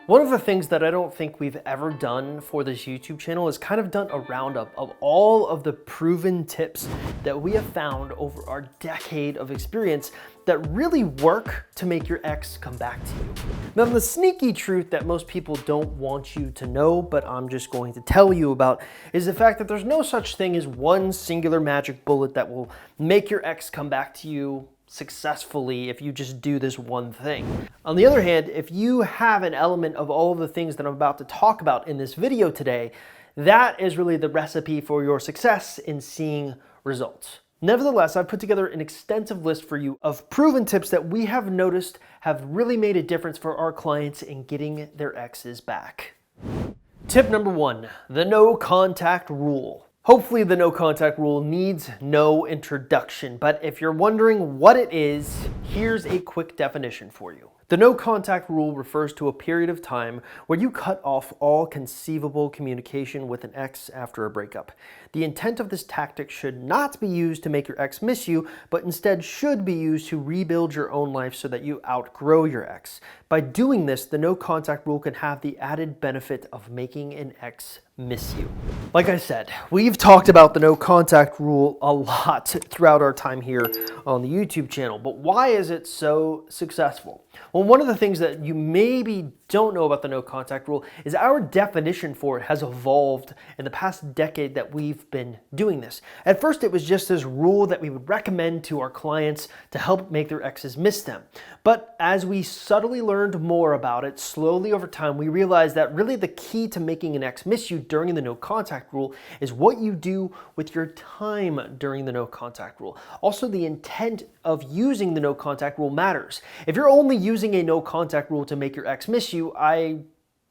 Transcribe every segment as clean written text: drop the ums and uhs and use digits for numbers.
One of the things that I don't think we've ever done for this YouTube channel is kind of done a roundup of all of the proven tips that we have found over our decade of experience that really work to make your ex come back to you. Now, the sneaky truth that most people don't want you to know, but I'm just going to tell you about, is the fact that there's no such thing as one singular magic bullet that will make your ex come back to you successfully if you just do this one thing. On the other hand, if you have an element of all of the things that I'm about to talk about in this video today, that is really the recipe for your success in seeing results. Nevertheless, I've put together an extensive list for you of proven tips that we have noticed have really made a difference for our clients in getting their exes back. Tip number 1, the no contact rule. Hopefully the no contact rule needs no introduction, but if you're wondering what it is, here's a quick definition for you. The no contact rule refers to a period of time where you cut off all conceivable communication with an ex after a breakup. The intent of this tactic should not be used to make your ex miss you, but instead should be used to rebuild your own life so that you outgrow your ex. By doing this, the no contact rule can have the added benefit of making an ex miss you. Like I said, we've talked about the no contact rule a lot throughout our time here on the YouTube channel, but why is it so successful? Well, one of the things that you maybe don't know about the no contact rule is our definition for it has evolved in the past decade that we've been doing this. At first, it was just this rule that we would recommend to our clients to help make their exes miss them. But as we subtly learned more about it, slowly over time, we realized that really the key to making an ex miss you during the no contact rule is what you do with your time during the no contact rule. Also, the intent of using the no contact rule matters. If you're only using a no contact rule to make your ex miss you, I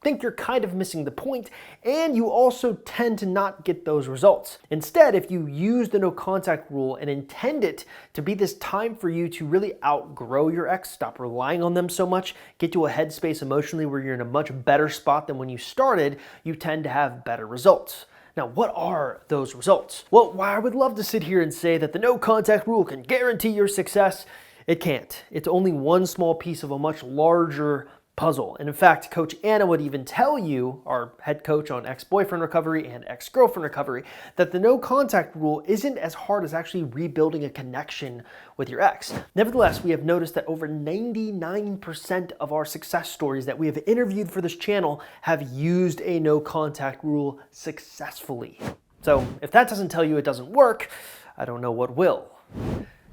think you're kind of missing the point, and you also tend to not get those results. Instead, if you use the no contact rule and intend it to be this time for you to really outgrow your ex, stop relying on them so much, get to a headspace emotionally where you're in a much better spot than when you started, you tend to have better results. Now, what are those results? Well, while I would love to sit here and say that the no contact rule can guarantee your success, it can't. It's only one small piece of a much larger puzzle. And in fact, Coach Anna would even tell you, our head coach on ex-boyfriend recovery and ex-girlfriend recovery, that the no contact rule isn't as hard as actually rebuilding a connection with your ex. Nevertheless, we have noticed that over 99% of our success stories that we have interviewed for this channel have used a no contact rule successfully. So if that doesn't tell you it doesn't work, I don't know what will.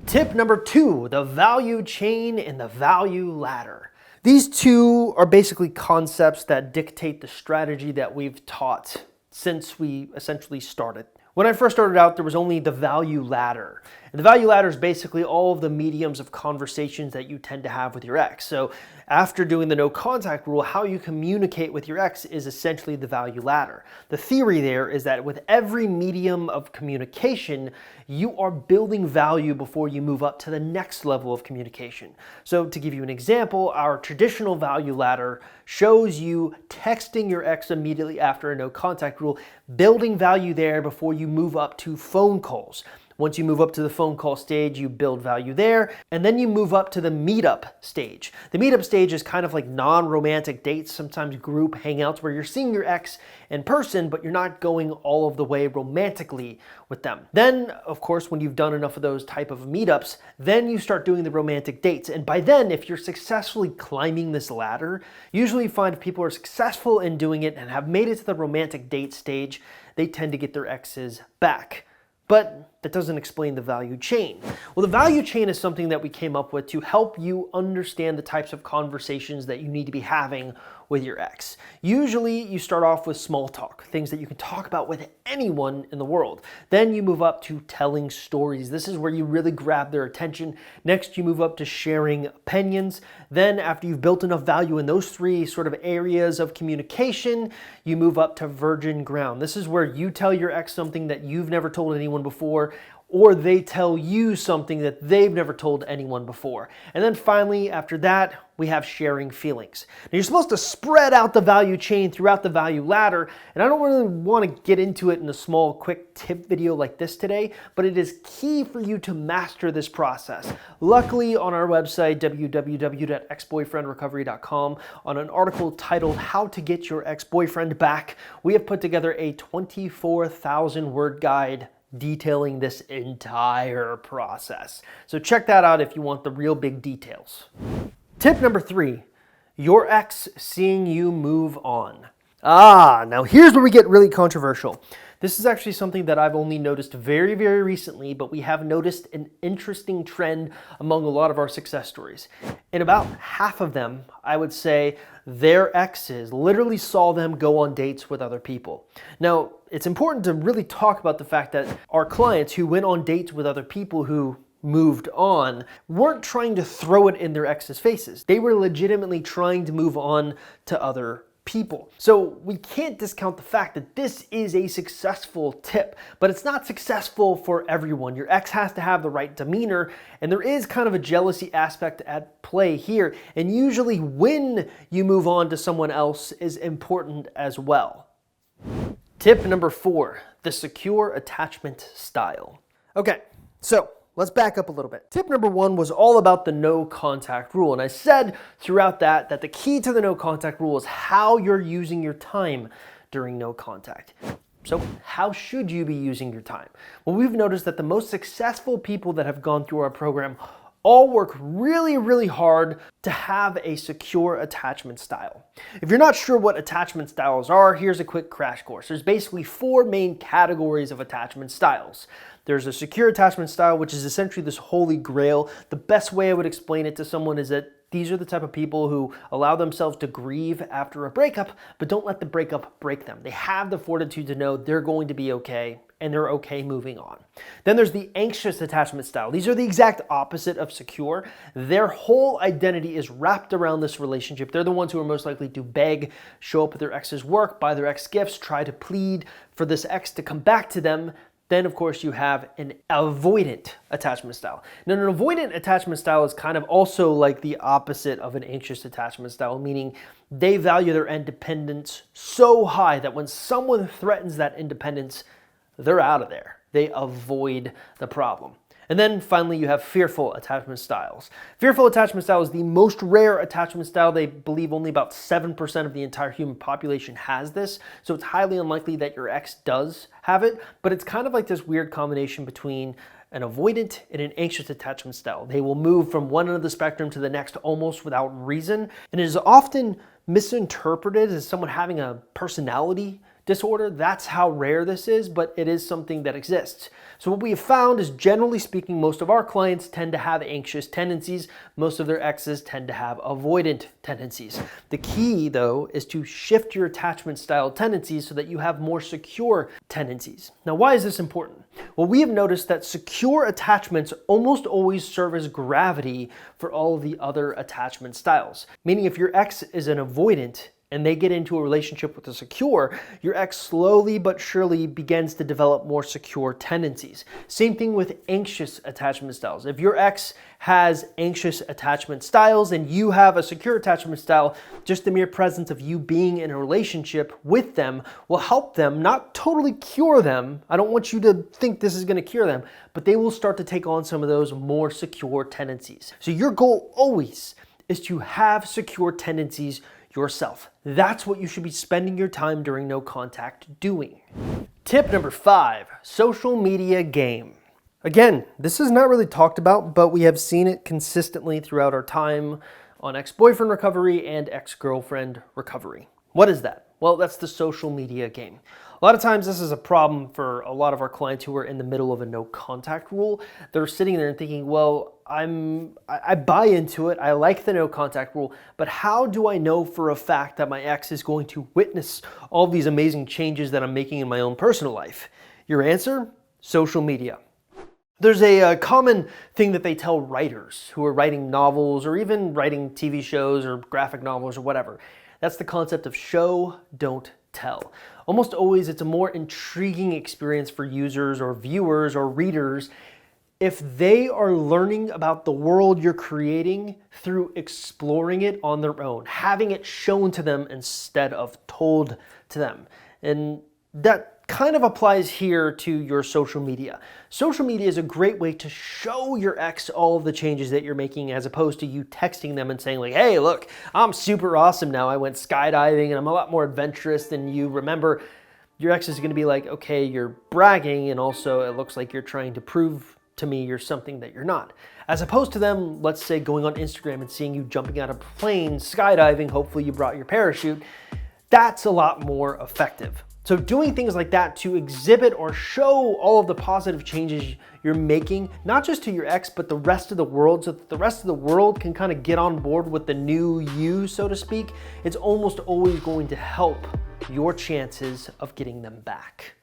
Tip number 2, the value chain and the value ladder. These two are basically concepts that dictate the strategy that we've taught since we essentially started. When I first started out, there was only the value ladder. And the value ladder is basically all of the mediums of conversations that you tend to have with your ex. So after doing the no contact rule, how you communicate with your ex is essentially the value ladder. The theory there is that with every medium of communication, you are building value before you move up to the next level of communication. So to give you an example, our traditional value ladder shows you texting your ex immediately after a no contact rule, building value there before you move up to phone calls. Once you move up to the phone call stage, you build value there, and then you move up to the meetup stage. The meetup stage is kind of like non-romantic dates, sometimes group hangouts where you're seeing your ex in person, but you're not going all of the way romantically with them. Then, of course, when you've done enough of those type of meetups, then you start doing the romantic dates. And by then, if you're successfully climbing this ladder, usually you find if people are successful in doing it and have made it to the romantic date stage, they tend to get their exes back. But that doesn't explain the value chain. Well, the value chain is something that we came up with to help you understand the types of conversations that you need to be having with your ex. Usually you start off with small talk, things that you can talk about with anyone in the world. Then you move up to telling stories. This is where you really grab their attention. Next, you move up to sharing opinions. Then after you've built enough value in those three sort of areas of communication, you move up to virgin ground. This is where you tell your ex something that you've never told anyone before, or they tell you something that they've never told anyone before. And then finally, after that, we have sharing feelings. Now, you're supposed to spread out the value chain throughout the value ladder, and I don't really want to get into it in a small, quick tip video like this today, but it is key for you to master this process. Luckily, on our website, www.exboyfriendrecovery.com, on an article titled How to Get Your Ex-Boyfriend Back, we have put together a 24,000 word guide detailing this entire process. So check that out if you want the real big details. Tip number 3, your ex seeing you move on. Now here's where we get really controversial. This is actually something that I've only noticed very, very recently, but we have noticed an interesting trend among a lot of our success stories. In about half of them, I would say their exes literally saw them go on dates with other people. Now, it's important to really talk about the fact that our clients who went on dates with other people who moved on weren't trying to throw it in their ex's faces. They were legitimately trying to move on to other people. So we can't discount the fact that this is a successful tip, but it's not successful for everyone. Your ex has to have the right demeanor, and there is kind of a jealousy aspect at play here. And usually when you move on to someone else is important as well. Tip number 4, the secure attachment style. Okay, so let's back up a little bit. Tip number 1 was all about the no contact rule. And I said throughout that the key to the no contact rule is how you're using your time during no contact. So how should you be using your time? Well, we've noticed that the most successful people that have gone through our program all work really, really hard to have a secure attachment style. If you're not sure what attachment styles are, here's a quick crash course. There's basically 4 main categories of attachment styles. There's a secure attachment style, which is essentially this holy grail. The best way I would explain it to someone is that these are the type of people who allow themselves to grieve after a breakup, but don't let the breakup break them. They have the fortitude to know they're going to be okay, and they're okay moving on. Then there's the anxious attachment style. These are the exact opposite of secure. Their whole identity is wrapped around this relationship. They're the ones who are most likely to beg, show up at their ex's work, buy their ex gifts, try to plead for this ex to come back to them. Then, of course, you have an avoidant attachment style. Now, an avoidant attachment style is kind of also like the opposite of an anxious attachment style, meaning they value their independence so high that when someone threatens that independence, they're out of there. They avoid the problem. And then finally, you have fearful attachment styles. Fearful attachment style is the most rare attachment style. They believe only about 7% of the entire human population has this. So it's highly unlikely that your ex does have it, but it's kind of like this weird combination between an avoidant and an anxious attachment style. They will move from one end of the spectrum to the next almost without reason. And it is often misinterpreted as someone having a personality disorder. That's how rare this is, but it is something that exists. So what we have found is, generally speaking, most of our clients tend to have anxious tendencies. Most of their exes tend to have avoidant tendencies. The key, though, is to shift your attachment style tendencies so that you have more secure tendencies. Now, why is this important? Well, we have noticed that secure attachments almost always serve as gravity for all of the other attachment styles. Meaning if your ex is an avoidant, and they get into a relationship with a secure, your ex slowly but surely begins to develop more secure tendencies. Same thing with anxious attachment styles. If your ex has anxious attachment styles and you have a secure attachment style, just the mere presence of you being in a relationship with them will help them, not totally cure them. I don't want you to think this is going to cure them, but they will start to take on some of those more secure tendencies. So your goal always is to have secure tendencies yourself. That's what you should be spending your time during no contact doing. Tip number 5, social media game. Again, this is not really talked about, but we have seen it consistently throughout our time on ex-boyfriend recovery and ex-girlfriend recovery. What is that? Well, that's the social media game. A lot of times this is a problem for a lot of our clients who are in the middle of a no contact rule. They're sitting there and thinking, well, I buy into it. I like the no contact rule, but how do I know for a fact that my ex is going to witness all these amazing changes that I'm making in my own personal life? Your answer? Social media. There's a common thing that they tell writers who are writing novels or even writing TV shows or graphic novels or whatever. That's the concept of show, don't tell. Almost always it's a more intriguing experience for users or viewers or readers if they are learning about the world you're creating through exploring it on their own, having it shown to them instead of told to them. And that kind of applies here to your social media. Social media is a great way to show your ex all of the changes that you're making, as opposed to you texting them and saying like, hey, look, I'm super awesome now. I went skydiving and I'm a lot more adventurous than you. Remember, your ex is gonna be like, okay, you're bragging, and also it looks like you're trying to prove to me you're something that you're not. As opposed to them, let's say, going on Instagram and seeing you jumping out of a plane, skydiving, hopefully you brought your parachute. That's a lot more effective. So doing things like that to exhibit or show all of the positive changes you're making, not just to your ex, but the rest of the world, so that the rest of the world can kind of get on board with the new you, so to speak, it's almost always going to help your chances of getting them back.